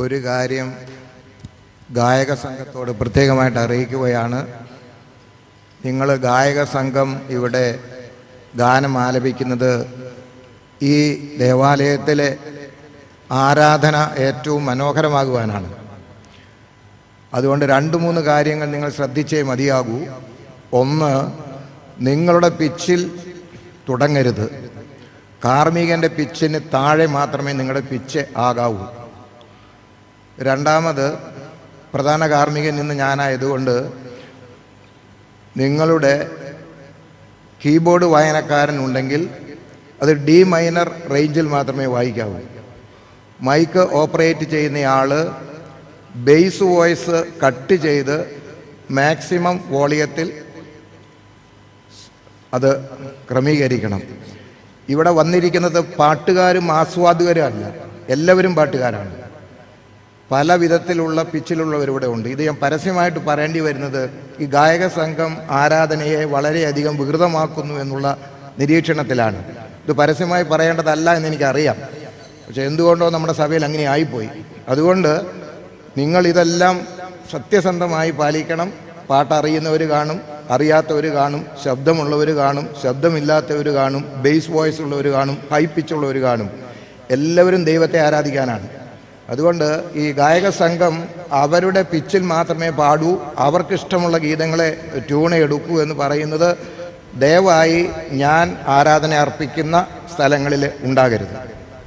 ഒരു കാര്യം ഗായക സംഘത്തോട് പ്രത്യേകമായിട്ട് അറിയിക്കുകയാണ്. നിങ്ങൾ ഗായക സംഘം ഇവിടെ ഗാനം ആലപിക്കുന്നത് ഈ ദേവാലയത്തിലെ ആരാധന ഏറ്റവും മനോഹരമാകുവാനാണ്. അതുകൊണ്ട് 2-3 കാര്യങ്ങൾ നിങ്ങൾ ശ്രദ്ധിച്ചേ മതിയാകൂ. ഒന്ന്, നിങ്ങളുടെ പിച്ചിൽ തുടങ്ങരുത്. കാർമ്മികൻ്റെ പിച്ചിന് താഴെ മാത്രമേ നിങ്ങളുടെ പിച്ച് ആകാവൂ. രണ്ടാമത്, പ്രധാന കാർമ്മികൻ ഇന്ന് ഞാനായതുകൊണ്ട് നിങ്ങളുടെ കീബോർഡ് വായനക്കാരൻ ഉണ്ടെങ്കിൽ അത് ഡി മൈനർ റേഞ്ചിൽ മാത്രമേ വായിക്കാവൂ. മൈക്ക് ഓപ്പറേറ്റ് ചെയ്യുന്നയാൾ ബേസ് വോയിസ് കട്ട് ചെയ്ത് മാക്സിമം വോളിയത്തിൽ അത് ക്രമീകരിക്കണം. ഇവിടെ വന്നിരിക്കുന്നത് പാട്ടുകാരും ആസ്വാദകരും അല്ല, എല്ലാവരും പാട്ടുകാരാണ്. പല വിധത്തിലുള്ള പിച്ചിലുള്ളവരിവിടെ ഉണ്ട്. ഇത് ഞാൻ പരസ്യമായിട്ട് പറയേണ്ടി വരുന്നത് ഈ ഗായക സംഘം ആരാധനയെ വളരെയധികം വികൃതമാക്കുന്നു എന്നുള്ള നിരീക്ഷണത്തിലാണ്. ഇത് പരസ്യമായി പറയേണ്ടതല്ല എന്നെനിക്കറിയാം, പക്ഷെ എന്തുകൊണ്ടോ നമ്മുടെ സഭയിൽ അങ്ങനെ ആയിപ്പോയി. അതുകൊണ്ട് നിങ്ങൾ ഇതെല്ലാം സത്യസന്ധമായി പാലിക്കണം. പാട്ടറിയുന്നവർ കാണും, അറിയാത്തവർ കാണും, ശബ്ദമുള്ളവർ കാണും, ശബ്ദമില്ലാത്തവർ കാണും, ബേസ് വോയിസ് ഉള്ളവർ കാണും, ഹൈ പിച്ചുള്ളവർ കാണും. എല്ലാവരും ദൈവത്തെ ആരാധിക്കാനാണ്. അതുകൊണ്ട് ഈ ഗായക സംഘം അവരുടെ പിച്ചിൽ മാത്രമേ പാടൂ, അവർക്കിഷ്ടമുള്ള ഗീതങ്ങളെ ട്യൂണെടുക്കൂ എന്ന് പറയുന്നത് ദയവായി ഞാൻ ആരാധന അർപ്പിക്കുന്ന സ്ഥലങ്ങളിൽ ഉണ്ടാകരുത്.